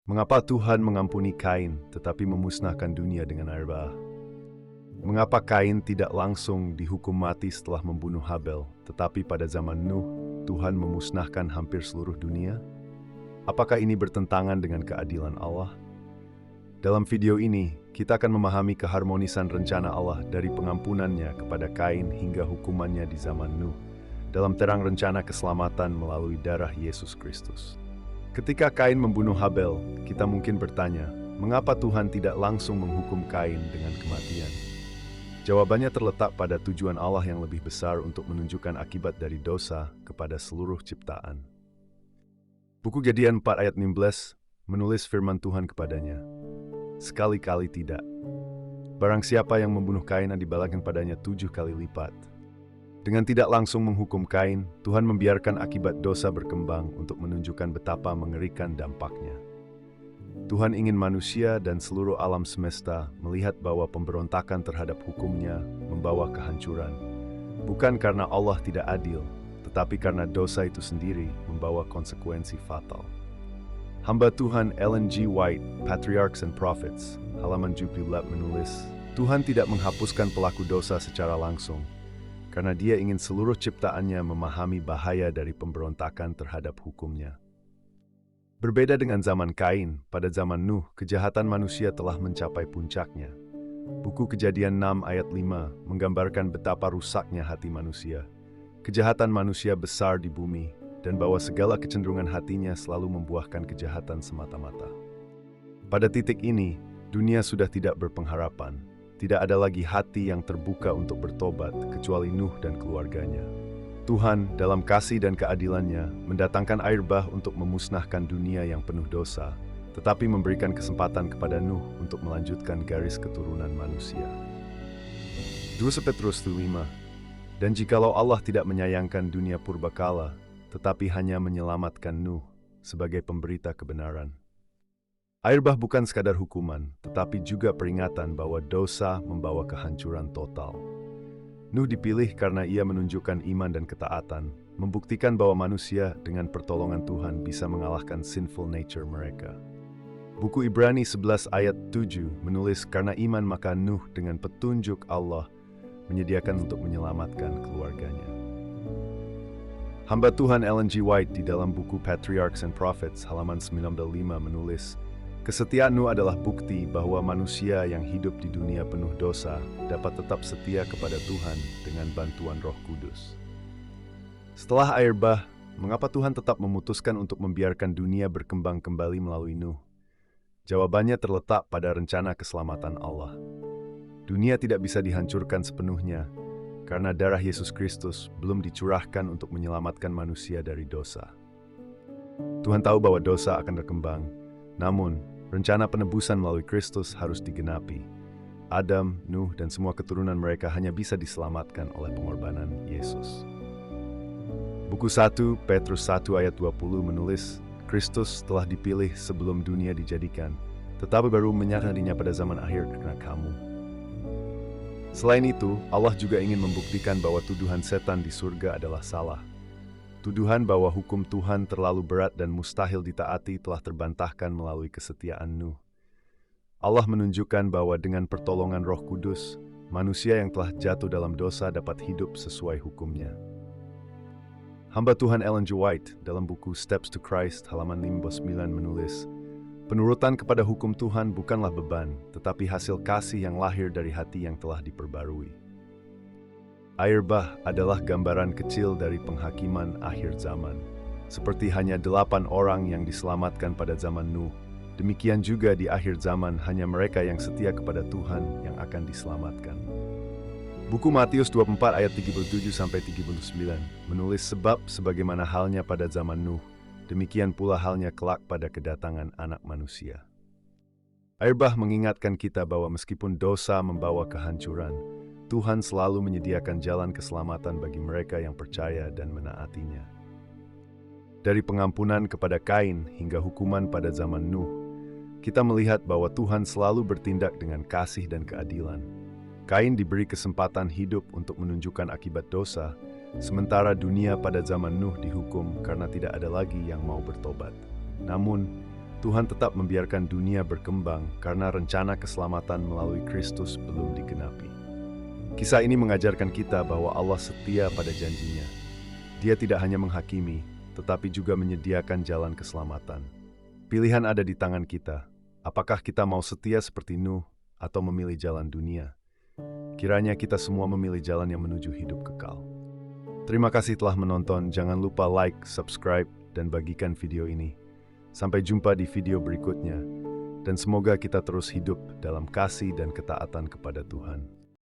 Mengapa Tuhan mengampuni Kain tetapi memusnahkan dunia dengan air bah? Mengapa Kain tidak langsung dihukum mati setelah membunuh Habel, tetapi pada zaman Nuh, Tuhan memusnahkan hampir seluruh dunia? Apakah ini bertentangan dengan keadilan Allah? Dalam video ini, kita akan memahami keharmonisan rencana Allah dari pengampunannya kepada Kain hingga hukumannya di zaman Nuh, dalam terang rencana keselamatan melalui darah Yesus Kristus. Ketika Kain membunuh Habel, kita mungkin bertanya, mengapa Tuhan tidak langsung menghukum Kain dengan kematian? Jawabannya terletak pada tujuan Allah yang lebih besar untuk menunjukkan akibat dari dosa kepada seluruh ciptaan. Buku Kejadian 4 ayat 16 menulis firman Tuhan kepadanya, "Sekali-kali tidak. Barang siapa yang membunuh Kain dibalaskan padanya 7 kali lipat." Dengan tidak langsung menghukum Kain, Tuhan membiarkan akibat dosa berkembang untuk menunjukkan betapa mengerikan dampaknya. Tuhan ingin manusia dan seluruh alam semesta melihat bahwa pemberontakan terhadap hukum-Nya membawa kehancuran, bukan karena Allah tidak adil, tetapi karena dosa itu sendiri membawa konsekuensi fatal. Hamba Tuhan Ellen G. White, Patriarchs and Prophets, halaman 78 menulis, Tuhan tidak menghapuskan pelaku dosa secara langsung, karena Dia ingin seluruh ciptaannya memahami bahaya dari pemberontakan terhadap hukum-Nya. Berbeda dengan zaman Kain, pada zaman Nuh, kejahatan manusia telah mencapai puncaknya. Buku Kejadian 6 ayat 5 menggambarkan betapa rusaknya hati manusia. Kejahatan manusia besar di bumi, dan bahwa segala kecenderungan hatinya selalu membuahkan kejahatan semata-mata. Pada titik ini, dunia sudah tidak berpengharapan. Tidak ada lagi hati yang terbuka untuk bertobat, kecuali Nuh dan keluarganya. Tuhan, dalam kasih dan keadilannya, mendatangkan air bah untuk memusnahkan dunia yang penuh dosa, tetapi memberikan kesempatan kepada Nuh untuk melanjutkan garis keturunan manusia. 2 Petrus 5. Dan jikalau Allah tidak menyayangkan dunia purbakala, tetapi hanya menyelamatkan Nuh sebagai pemberita kebenaran. Air bah bukan sekadar hukuman, tetapi juga peringatan bahwa dosa membawa kehancuran total. Nuh dipilih karena ia menunjukkan iman dan ketaatan, membuktikan bahwa manusia dengan pertolongan Tuhan bisa mengalahkan sinful nature mereka. Buku Ibrani 11 ayat 7 menulis, karena iman maka Nuh dengan petunjuk Allah menyediakan untuk menyelamatkan keluarganya. Hamba Tuhan Ellen G. White di dalam buku Patriarchs and Prophets halaman 95 menulis, kesetiaan Nuh adalah bukti bahwa manusia yang hidup di dunia penuh dosa dapat tetap setia kepada Tuhan dengan bantuan Roh Kudus. Setelah air bah, mengapa Tuhan tetap memutuskan untuk membiarkan dunia berkembang kembali melalui Nuh? Jawabannya terletak pada rencana keselamatan Allah. Dunia tidak bisa dihancurkan sepenuhnya karena darah Yesus Kristus belum dicurahkan untuk menyelamatkan manusia dari dosa. Tuhan tahu bahwa dosa akan berkembang, namun rencana penebusan melalui Kristus harus digenapi. Adam, Nuh, dan semua keturunan mereka hanya bisa diselamatkan oleh pengorbanan Yesus. Buku 1 Petrus 1 ayat 20 menulis, Kristus telah dipilih sebelum dunia dijadikan, tetapi baru menyatakannya pada zaman akhir karena kamu. Selain itu, Allah juga ingin membuktikan bahwa tuduhan setan di surga adalah salah. Tuduhan bahwa hukum Tuhan terlalu berat dan mustahil ditaati telah terbantahkan melalui kesetiaan Nuh. Allah menunjukkan bahwa dengan pertolongan Roh Kudus, manusia yang telah jatuh dalam dosa dapat hidup sesuai hukumnya. Hamba Tuhan Ellen G. White dalam buku Steps to Christ halaman 59 menulis, penurutan kepada hukum Tuhan bukanlah beban, tetapi hasil kasih yang lahir dari hati yang telah diperbarui. Air bah adalah gambaran kecil dari penghakiman akhir zaman. Seperti hanya 8 orang yang diselamatkan pada zaman Nuh, demikian juga di akhir zaman hanya mereka yang setia kepada Tuhan yang akan diselamatkan. Buku Matius 24 ayat 37-39 menulis, sebab sebagaimana halnya pada zaman Nuh, demikian pula halnya kelak pada kedatangan Anak Manusia. Air bah mengingatkan kita bahwa meskipun dosa membawa kehancuran, Tuhan selalu menyediakan jalan keselamatan bagi mereka yang percaya dan menaatinya. Dari pengampunan kepada Kain hingga hukuman pada zaman Nuh, kita melihat bahwa Tuhan selalu bertindak dengan kasih dan keadilan. Kain diberi kesempatan hidup untuk menunjukkan akibat dosa, sementara dunia pada zaman Nuh dihukum karena tidak ada lagi yang mau bertobat. Namun, Tuhan tetap membiarkan dunia berkembang karena rencana keselamatan melalui Kristus belum digenapi. Kisah ini mengajarkan kita bahwa Allah setia pada janjinya. Dia tidak hanya menghakimi, tetapi juga menyediakan jalan keselamatan. Pilihan ada di tangan kita. Apakah kita mau setia seperti Nuh atau memilih jalan dunia? Kiranya kita semua memilih jalan yang menuju hidup kekal. Terima kasih telah menonton. Jangan lupa like, subscribe, dan bagikan video ini. Sampai jumpa di video berikutnya, dan semoga kita terus hidup dalam kasih dan ketaatan kepada Tuhan.